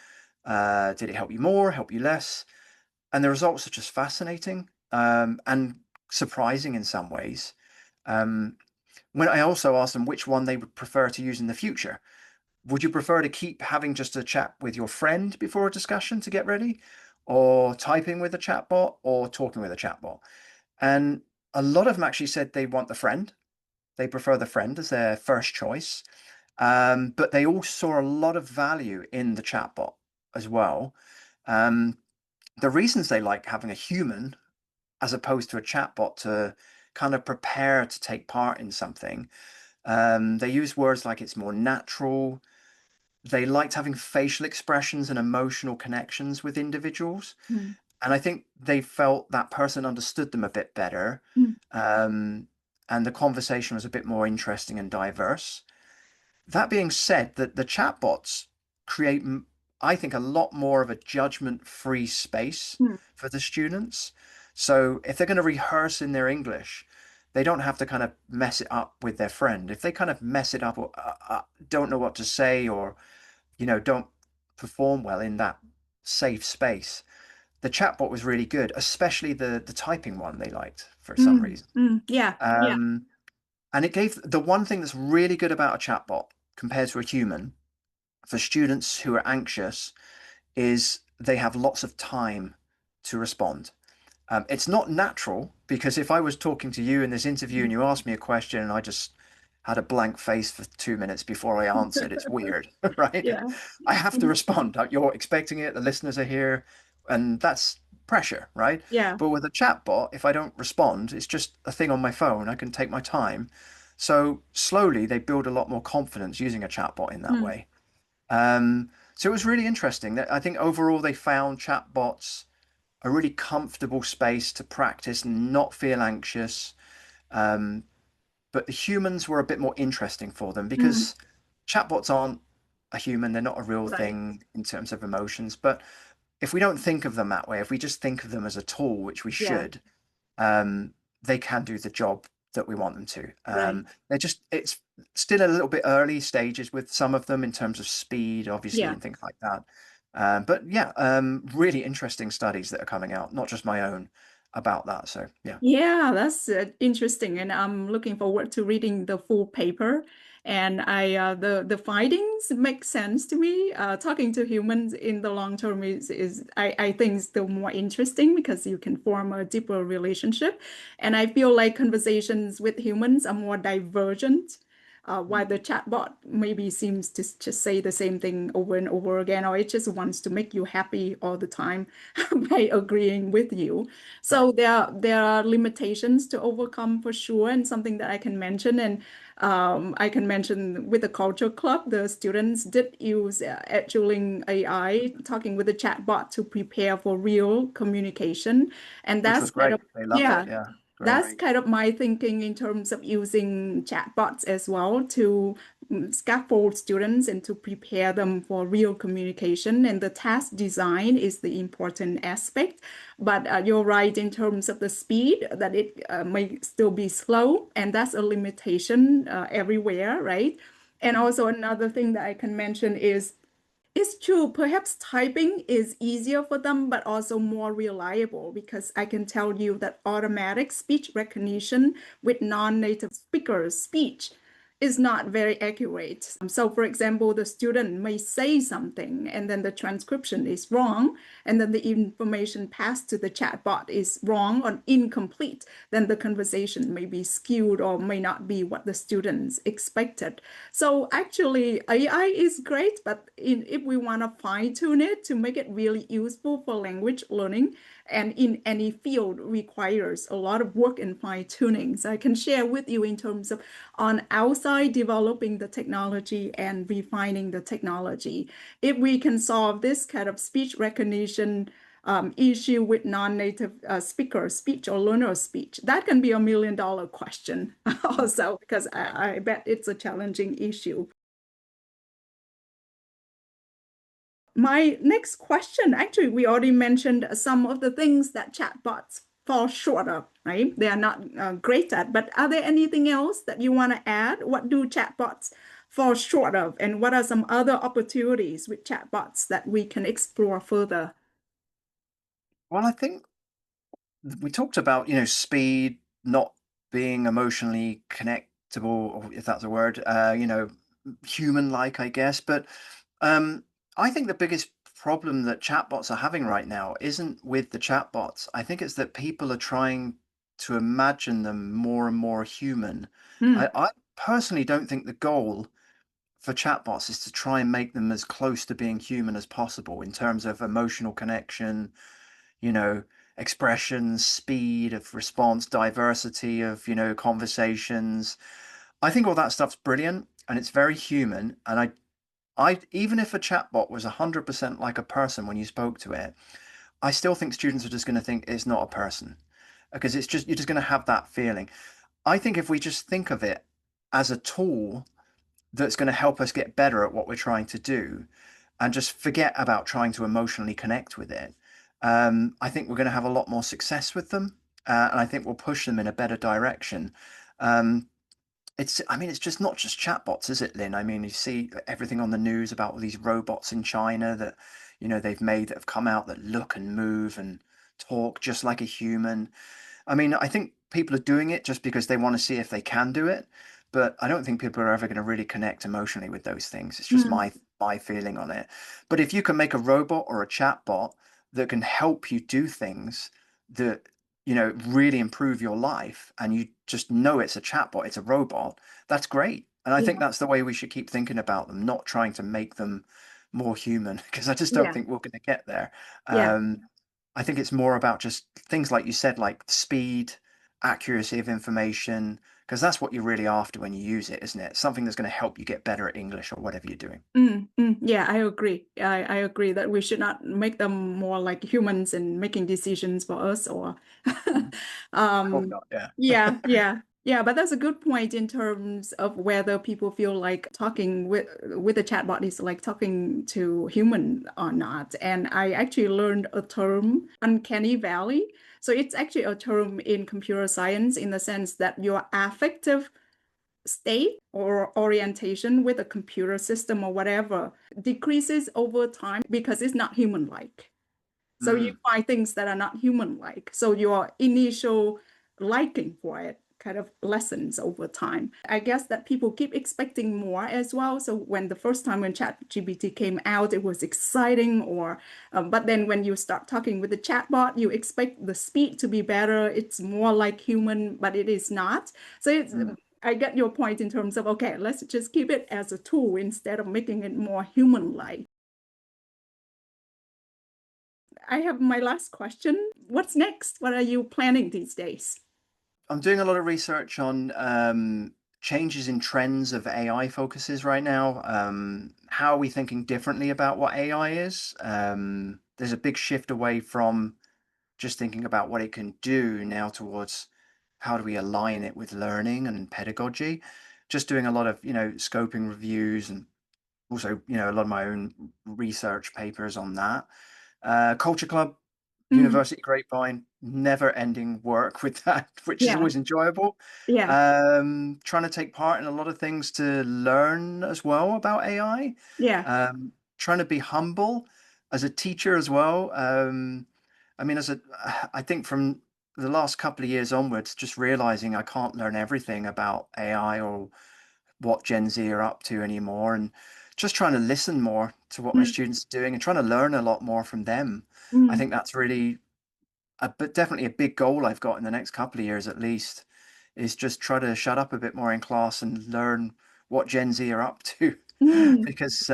Did it help you more, help you less? And the results are just fascinating and surprising in some ways. Um, when I also asked them which one they would prefer to use in the future. Would you prefer to keep having just a chat with your friend before a discussion to get ready, or typing with a chatbot, or talking with a chatbot? And a lot of them actually said they want the friend. They prefer the friend as their first choice. But they all saw a lot of value in the chatbot as well. Um, the reasons they like having a human as opposed to a chatbot to kind of prepare to take part in something. They use words like it's more natural. They liked having facial expressions and emotional connections with individuals. Mm. And I think they felt that person understood them a bit better. Mm. Um, and the conversation was a bit more interesting and diverse. That being said, the chatbots create, I think, a lot more of a judgment-free space Mm. for the students. So if they're going to rehearse in their English, they don't have to kind of mess it up with their friend. If they kind of mess it up or don't know what to say, or don't perform well in that safe space, the chatbot was really good, especially the typing one they liked for some Mm. reason. Mm. Yeah. Yeah. Um, and it gave the one thing that's really good about a chatbot compared to a human for students who are anxious is they have lots of time to respond. It's not natural because if I was talking to you in this interview and you asked me a question and I just had a blank face for 2 minutes before I answered, it's weird, right? Yeah. I have to respond. You're expecting it, the listeners are here, and that's pressure, right? Yeah. But with a chatbot, if I don't respond, it's just a thing on my phone. I can take my time. So slowly they build a lot more confidence using a chatbot in that Mm. way. So it was really interesting. I think overall they found chatbots a really comfortable space to practice and not feel anxious. Um, but the humans were a bit more interesting for them Mm. because chatbots aren't a human, they're not a real Right. thing in terms of emotions. But if we don't think of them that way, if we just think of them as a tool, which we Yeah. should, they can do the job that we want them to. Right. It's still a little bit early stages with some of them in terms of speed, obviously, Yeah. and things like that. But yeah, really interesting studies that are coming out, not just my own, about that. So yeah. Yeah, that's interesting, and I'm looking forward to reading the full paper. And the findings make sense to me. Talking to humans in the long term is I think still more interesting because you can form a deeper relationship. And I feel like conversations with humans are more divergent. While Mm. the chatbot maybe seems to just say the same thing over and over again, or it just wants to make you happy all the time by agreeing with you. Right. So there are limitations to overcome for sure, and something that I can mention. And I can mention with the culture club, the students did use Eduling AI, talking with the chatbot to prepare for real communication, and Which that's was kind great. of They loved it. yeah. Yeah. Great. That's kind of my thinking in terms of using chatbots as well to scaffold students and to prepare them for real communication. And the task design is the important aspect. But you're right in terms of the speed, that it may still be slow, and that's a limitation everywhere, right? And also another thing that I can mention is it's true. Perhaps typing is easier for them, but also more reliable because I can tell you that automatic speech recognition with non-native speakers' speech is not very accurate. So, for example, the student may say something and then the transcription is wrong, and then the information passed to the chatbot is wrong or incomplete. Then the conversation may be skewed or may not be what the students expected. So actually, AI is great, but if we want to fine tune it to make it really useful for language learning and in any field requires a lot of work in fine tuning. So I can share with you in terms of on our side developing the technology and refining the technology. If we can solve this kind of speech recognition issue with non-native speaker speech or learner speech? That can be $1 million question also, because I bet it's a challenging issue. My next question, actually, we already mentioned some of the things that chatbots fall short of, right? They are not great at, but are there anything else that you want to add? What do chatbots fall short of? And what are some other opportunities with chatbots that we can explore further? Well, I think we talked about, speed, not being emotionally connectable, or if that's a word, human-like, I guess. But um, I think the biggest problem that chatbots are having right now isn't with the chatbots. I think it's that people are trying to imagine them more and more human. Mm, I personally don't think the goal for chatbots is to try and make them as close to being human as possible in terms of emotional connection, you know, expression, speed of response, diversity of, conversations. I think all that stuff's brilliant and it's very human. And I even if a chatbot was 100% like a person when you spoke to it, I still think students are just going to think it's not a person because you're just going to have that feeling. I think if we just think of it as a tool that's going to help us get better at what we're trying to do and just forget about trying to emotionally connect with it, I think we're going to have a lot more success with them. And I think we'll push them in a better direction. Um, I mean, it's just not just chatbots, is it, Lynn? I mean, you see everything on the news about all these robots in China that, they've made that have come out that look and move and talk just like a human. I mean, I think people are doing it just because they want to see if they can do it, but I don't think people are ever going to really connect emotionally with those things. It's just mm, my feeling on it. But if you can make a robot or a chatbot that can help you do things that, really improve your life, and you just know it's a chatbot, it's a robot, that's great. And I think yeah, that's the way we should keep thinking about them, not trying to make them more human, because I just don't yeah, think we're going to get there. yeah. Um, I think it's more about just things like you said, like speed, accuracy of information, because that's what you're really after when you use it, isn't it? Something that's going to help you get better at English or whatever you're doing. Yeah, I agree. I agree that we should not make them more like humans and making decisions for us or Mhm. I hope um not. Yeah. yeah, but that's a good point in terms of whether people feel like talking with a chatbot is like talking to human or not. And I actually learned a term, uncanny valley. So it's actually a term in computer science in the sense that your affective state or orientation with a computer system or whatever decreases over time because it's not human-like. So you Mm, find things that are not human-like. So your initial liking for it kind of lessens over time. I guess that people keep expecting more as well. So when the first time when ChatGPT came out, it was exciting, or but then when you start talking with the chatbot, you expect the speed to be better. It's more like human, but it is not. So it's mm. I get your point in terms of, okay, let's just keep it as a tool instead of making it more human-like. I have my last question. What's next? What are you planning these days? I'm doing a lot of research on changes in trends of AI focuses right now. How are we thinking differently about what AI is? There's a big shift away from just thinking about what it can do now towards how do we align it with learning and pedagogy. Just doing a lot of, scoping reviews and also, a lot of my own research papers on that. Culture Club, Mm, University Grapevine, never ending work with that, which is yeah, always enjoyable. yeah, Trying to take part in a lot of things to learn as well about AI. yeah. Trying to be humble as a teacher as well. I mean, I think from the last couple of years onwards, just realizing I can't learn everything about AI or what Gen Z are up to anymore, and just trying to listen more to what my Mm, students are doing and trying to learn a lot more from them. I mm, think that's really but definitely a big goal I've got in the next couple of years at least is just try to shut up a bit more in class and learn what Gen Z are up to mm, because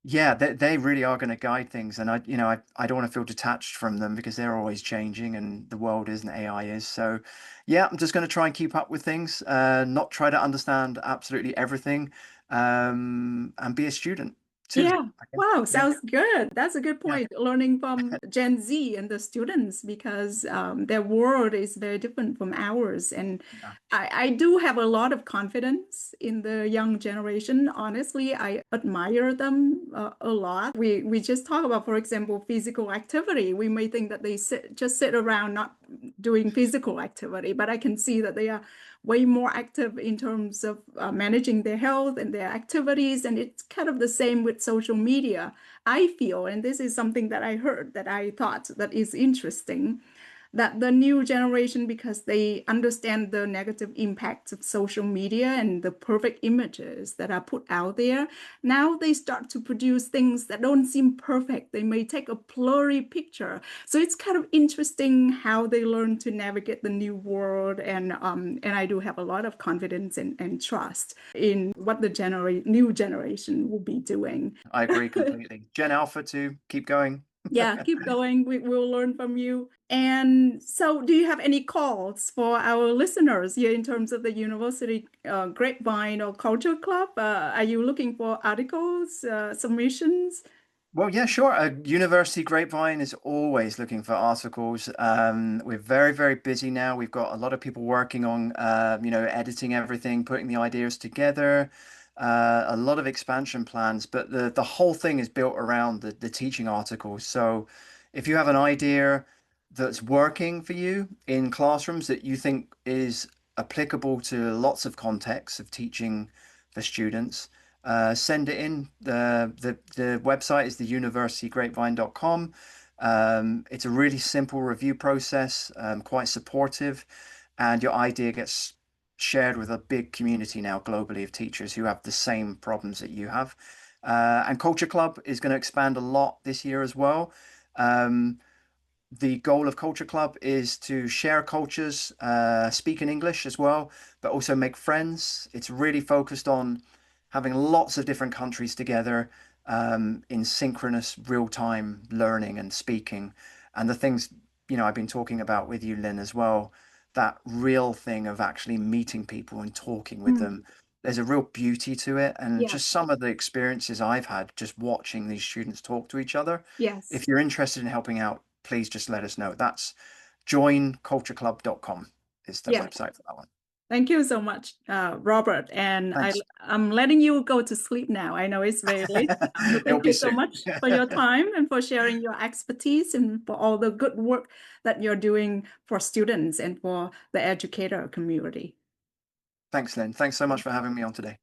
yeah, they really are going to guide things, and I don't want to feel detached from them because they're always changing and the world is and AI is. So yeah, I'm just going to try and keep up with things, not try to understand absolutely everything, and be a student. Two. Yeah. Okay. Wow, Yeah. sounds good. That's a good Yeah. point. Learning from Gen Z and the students because their world is very different from ours. And Yeah. I do have a lot of confidence in the young generation. Honestly, I admire them a lot. We just talk about, for example, physical activity. We may think that they just sit around not doing physical activity, but I can see that they are way more active in terms of managing their health and their activities. And it's kind of the same with social media, I feel. And this is something that I heard that I thought that is interesting that the new generation, because they understand the negative impacts of social media and the perfect images that are put out there, now they start to produce things that don't seem perfect. They may take a blurry picture. So it's kind of interesting how they learn to navigate the new world. And I do have a lot of confidence and trust in what the new generation will be doing. I agree completely. Gen Alpha too. Keep going. Yeah, keep going. We'll learn from you. And so, do you have any calls for our listeners here in terms of the university grapevine or culture club? Are you looking for articles, submissions? Well, yeah, sure. University Grapevine is always looking for articles. We're very, very busy now. We've got a lot of people working on, editing everything, putting the ideas together, a lot of expansion plans. But the whole thing is built around the teaching articles. So if you have an idea that's working for you in classrooms that you think is applicable to lots of contexts of teaching for students, send it in. The website is theuniversitygrapevine.com. It's a really simple review process, quite supportive, and your idea gets shared with a big community now globally of teachers who have the same problems that you have. And Culture Club is going to expand a lot this year as well. Um, the goal of Culture Club is to share cultures, speak in English as well, but also make friends. It's really focused on having lots of different countries together in synchronous real-time learning and speaking. And the things, I've been talking about with you, Lynn, as well, that real thing of actually meeting people and talking with Mm, them. There's a real beauty to it. And yes, just some of the experiences I've had just watching these students talk to each other. yes, If you're interested in helping out, please just let us know. That's joincultureclub.com is the yeah. website for that one. Thank you so much, Robert. And Thanks. I'm letting you go to sleep now. I know it's very late. So It'll thank be you so soon. much for your time and for sharing your expertise and for all the good work that you're doing for students and for the educator community. Thanks, Lynn. Thanks so much for having me on today.